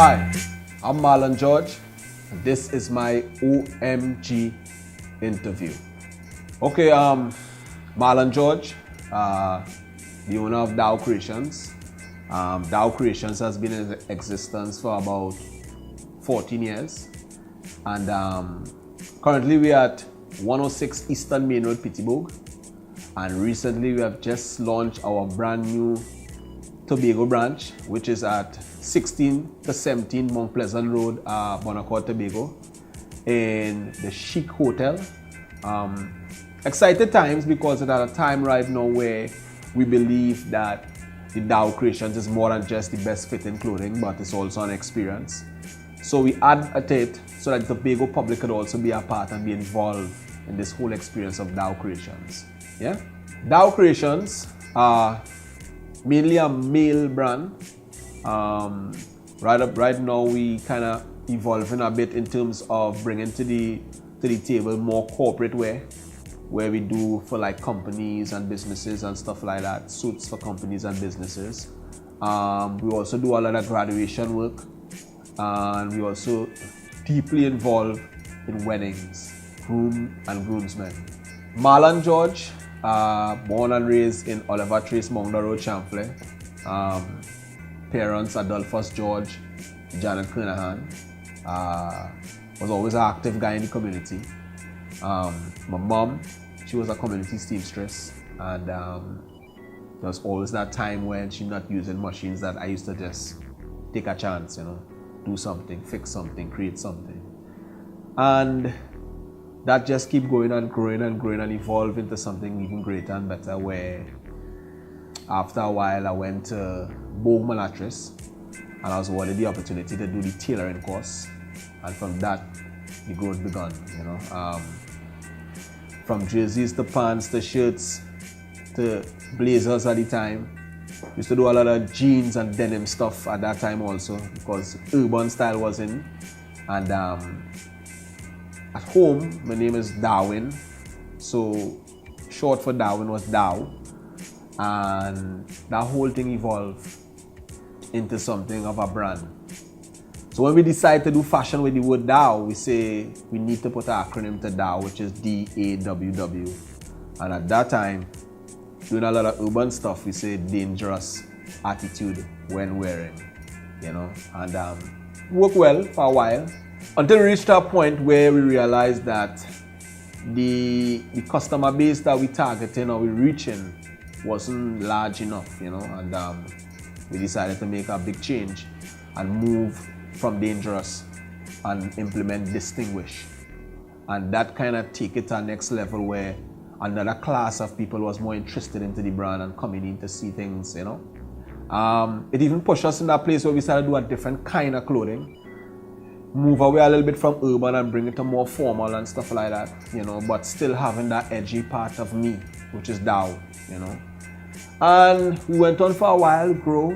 Hi, I'm Marlon George, and this is my OMG interview. Okay, Marlon George, the owner of Daww Creations. Daww Creations has been in existence for about 14 years, and currently we are at 106 Eastern Main Road, Pittsburgh, and recently we have just launched our brand new Tobago branch, which is at 16 to 17 Mount Pleasant Road, Bonaccord, Tobago, in the Chic Hotel. Excited times because it's at a time right now where we believe that the Daww Creations is more than just the best fitting clothing, but it's also an experience. So we add at it so that the Tobago public could also be a part and be involved in this whole experience of Daww Creations. Yeah? Daww Creations are mainly a male brand. Right now we kind of evolving a bit in terms of bringing to the table more corporate wear, where we do for like companies and businesses and stuff like that, suits for companies and businesses. We also do a lot of graduation work, and we also deeply involved in weddings, groom and groomsmen. Marlon George, born and raised in Oliver Trace, Mounder Road, Champlain. Parents Adolphus George, Janet Kernahan. Was always an active guy in the community. My mom, she was a community seamstress, and there was always that time when she's not using machines that I used to just take a chance, you know, do something, fix something, create something. And that just keep going and growing and growing and evolve into something even greater and better, where after a while I went to Bogue Actress and I was awarded the opportunity to do the tailoring course, and from that the growth began, you know. From jerseys to pants to shirts to blazers at the time. Used to do a lot of jeans and denim stuff at that time also, because urban style was in. And at home, my name is Darwin, so short for Darwin was Daww, and that whole thing evolved into something of a brand. So when we decide to do fashion with the word Daww, we say we need to put an acronym to Daww, which is D.A.W.W. And at that time, doing a lot of urban stuff, we say dangerous attitude when wearing, you know, and worked well for a while, until we reached a point where we realized that the customer base that we targeting or we reaching wasn't large enough, you know, and we decided to make a big change and move from dangerous and implement distinguish, and that kind of take it to the next level where another class of people was more interested into the brand and coming in to see things, you know. It even pushed us in that place where we started to do a different kind of clothing, move away a little bit from urban and bring it to more formal and stuff like that, you know, but still having that edgy part of me, which is Daww, you know. And we went on for a while, grow,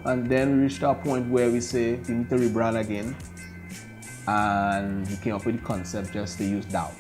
and then we reached a point where we say we need to rebrand again, and we came up with the concept just to use Daww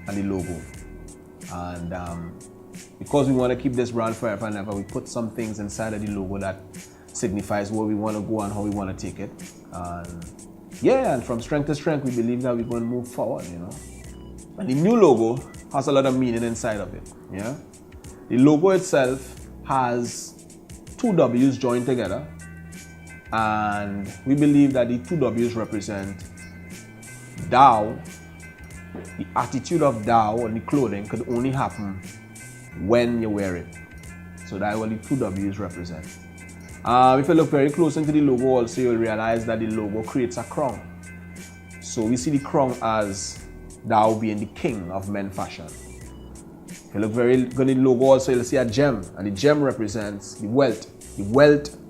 and the logo. And because we want to keep this brand forever and ever, we put some things inside of the logo that signifies where we want to go and how we want to take it. And yeah, and from strength to strength, we believe that we're going to move forward, you know. And the new logo has a lot of meaning inside of it, yeah. The logo itself has two W's joined together, and we believe that the two W's represent Daww. The attitude of Daww on the clothing could only happen when you wear it. So that's what the two W's represent. If you look very close into the logo also, you'll realize that the logo creates a crown. So we see the crown as Daww being the king of men's fashion. If you look very good in the logo also, you'll see a gem, and the gem represents the wealth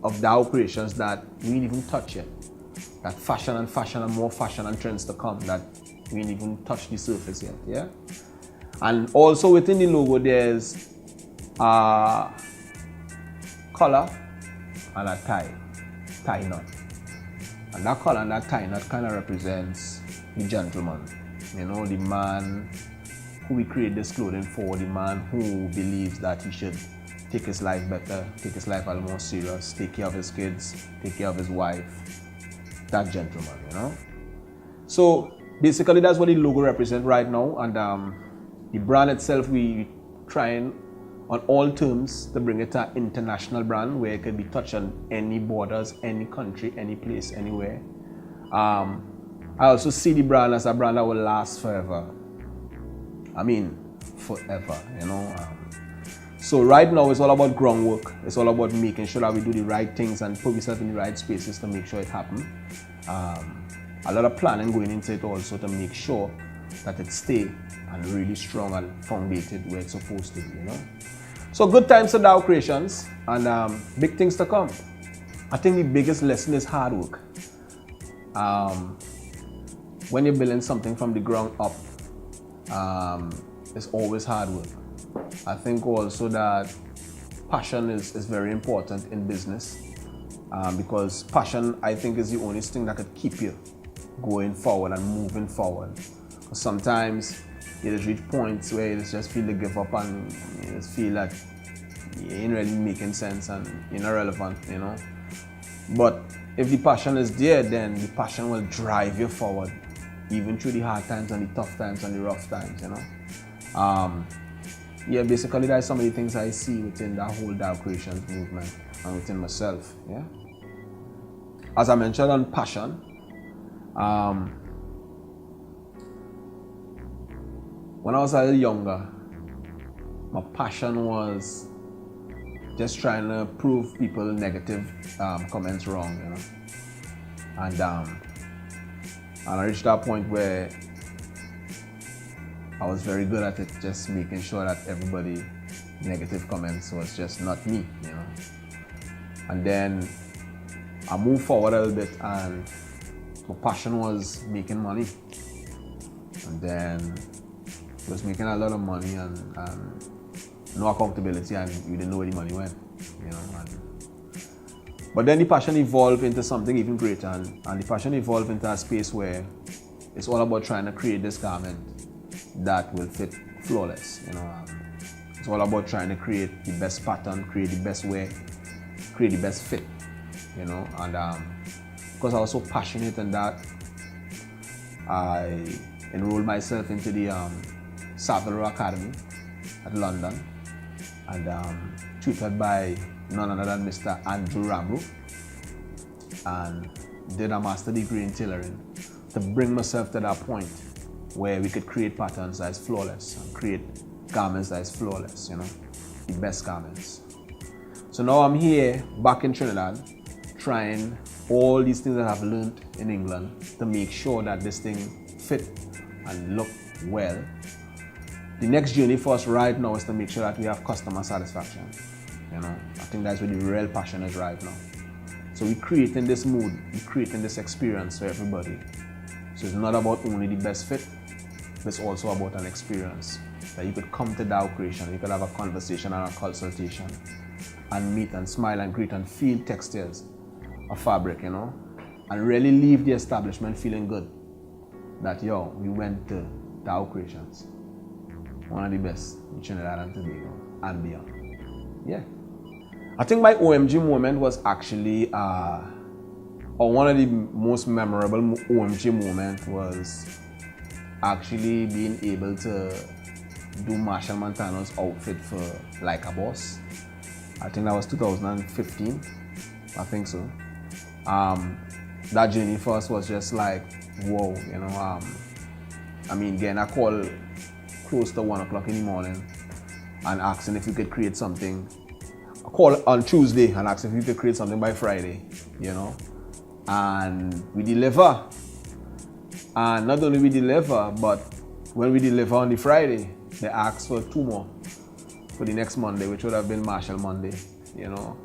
of Daww Creations that we didn't even touch yet. That fashion and more fashion and trends to come that we didn't even touch the surface yet, yeah? And also within the logo, there's a collar and a tie knot. And that collar and that tie knot kind of represents the gentleman, you know, the man who we create this clothing for, the man who believes that he should take his life better, take his life a little more serious, take care of his kids, take care of his wife. That gentleman, you know. So basically that's what the logo represents right now, and the brand itself, we trying on all terms to bring it to an international brand where it can be touched on any borders, any country, any place, anywhere. I also see the brand as a brand that will last forever. I mean, forever, you know. So right now it's all about groundwork. It's all about making sure that we do the right things and put yourself in the right spaces to make sure it happens. A lot of planning going into it also to make sure that it stay and really strong and founded where it's supposed to be, you know. So good times to Daww Creations, and big things to come. I think the biggest lesson is hard work. When you're building something from the ground up, it's always hard work. I think also that passion is very important in business, because passion, I think, is the only thing that could keep you going forward and moving forward. Because sometimes you just reach points where you just feel to give up and you just feel that you ain't really making sense and you're not relevant, you know. But if the passion is there, then the passion will drive you forward, even through the hard times and the tough times and the rough times, you know. Yeah, basically that's some of the things I see within that whole Daww Creations movement and within myself, yeah. As I mentioned on passion, when I was a little younger, my passion was just trying to prove people negative comments wrong, you know. And I reached that point where I was very good at it, just making sure that everybody negative comments was just not me, you know. And then I moved forward a little bit, and my passion was making money. And then I was making a lot of money and no accountability, and you didn't know where the money went, you know. But then the passion evolved into something even greater, and the passion evolved into a space where it's all about trying to create this garment that will fit flawless, you know. It's all about trying to create the best pattern, create the best wear, create the best fit, you know. And because I was so passionate in that, I enrolled myself into the Tailor Academy at London, and tutored by none other than Mr. D.A.W.W, and did a master degree in tailoring to bring myself to that point where we could create patterns that is flawless and create garments that is flawless, you know, the best garments. So now I'm here back in Trinidad, trying all these things that I've learned in England to make sure that this thing fit and look well. The next journey for us right now is to make sure that we have customer satisfaction. You know, I think that's where the real passion is right now. So we're creating this mood, we're creating this experience for everybody. So it's not about only the best fit, but it's also about an experience. That you could come to Daww Creation, you could have a conversation and a consultation, and meet and smile and greet and feel textures of fabric, you know, and really leave the establishment feeling good. That, yo, we went to Daww Creations, one of the best in Trinidad and Tobago and beyond. Yeah. I think my OMG moment was actually, or one of the most memorable OMG moments was actually being able to do Marshall Montano's outfit for Like a Boss. I think that was 2015, I think so. That journey for us was just like, whoa, you know. I mean, getting a call close to 1 o'clock in the morning and asking if we could create something. A call on Tuesday and asking if we could create something by Friday, you know. And we deliver. And not only we deliver, but when we deliver on the Friday, they ask for 2 more for the next Monday, which would have been Marshall Monday, you know.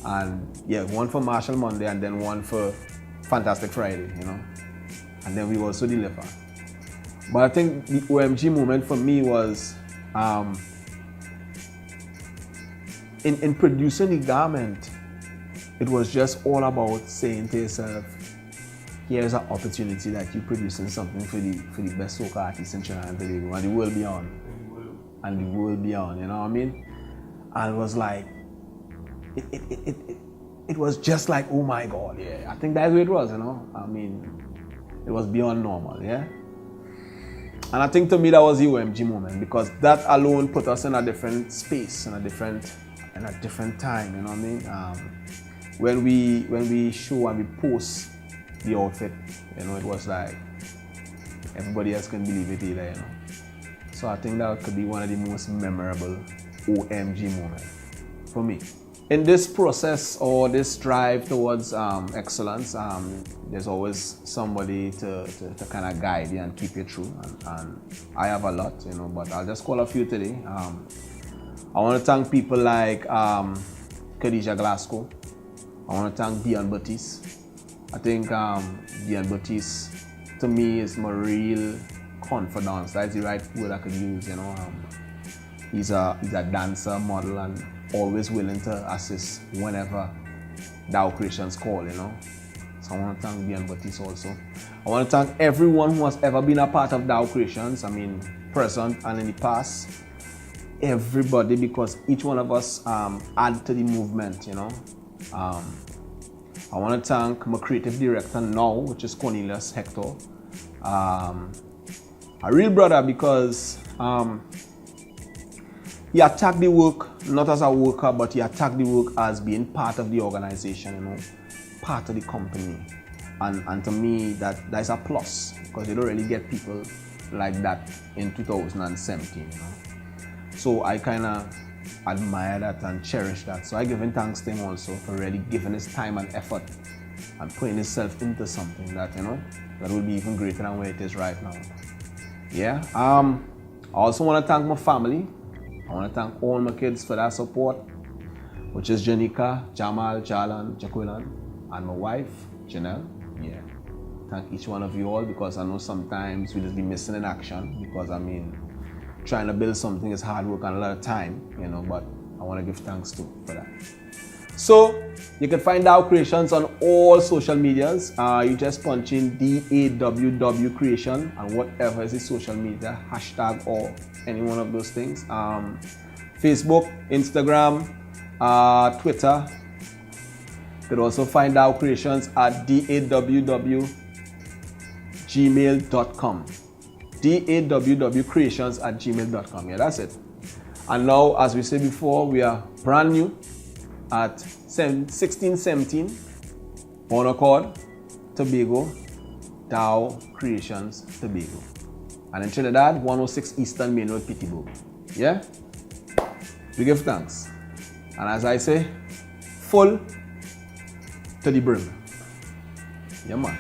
And yeah, 1 for Marshall Monday and then 1 for Fantastic Friday, you know. And then we also deliver. But I think the OMG moment for me was in producing the garment, it was just all about saying to yourself, here's an opportunity that you're producing something for the best soca artists in Trinidad and Tobago and the world beyond. And the world beyond, you know what I mean? and it was like, it was just like, oh my God, yeah. I think that's what it was, you know. I mean, it was beyond normal, yeah. And I think to me that was the OMG moment, because that alone put us in a different space, in a different time, you know what I mean? When we show and we post the outfit, you know, it was like everybody else can believe it either, you know. So I think that could be one of the most memorable OMG moments for me. In this process or this drive towards excellence, there's always somebody to kind of guide you and keep you true. And I have a lot, you know, but I'll just call a few today. I want to thank people like Khadija Glasgow. I want to thank Dion Baptiste. I think Dion Baptiste, to me, is my real confidant. That's the right word I could use, you know. He's a dancer, model, and always willing to assist whenever Daww Creations call, you know. So I want to thank Dion Baptiste also. I want to thank everyone who has ever been a part of Daww Creations, I mean, present and in the past. Everybody, because each one of us add to the movement, you know. I want to thank my creative director now, which is Cornelius Hector. A real brother, because he attacked the work not as a worker, but he attacked the work as being part of the organization, you know, part of the company. And to me, that's a plus, because you don't really get people like that in 2017, you know. So I kind of admire that and cherish that. So I give him thanks to him also for really giving his time and effort and putting himself into something that, you know, that will be even greater than where it is right now. Yeah. I also want to thank my family. I want to thank all my kids for that support, which is Janika, Jamal, Jalan, Jaquilan, and my wife, Janelle. Yeah. Thank each one of you all, because I know sometimes we just be missing in action, because I mean, trying to build something is hard work and a lot of time, you know, but I want to give thanks too for that. So you can find Daww Creations on all social medias. You just punch in D.A.W.W Creation and whatever is the social media hashtag or any one of those things. Facebook, Instagram, Twitter. You could also find Daww Creations at daww gmail.com. daww creations at gmail.com. Yeah, that's it. And now, as we said before, we are brand new at 1617 on Accord, Tobago, Daww Creations Tobago. And in Trinidad, 106 Eastern Main Road, Pittsburgh. Yeah? We give thanks. And as I say, full to the brim. Yeah, man.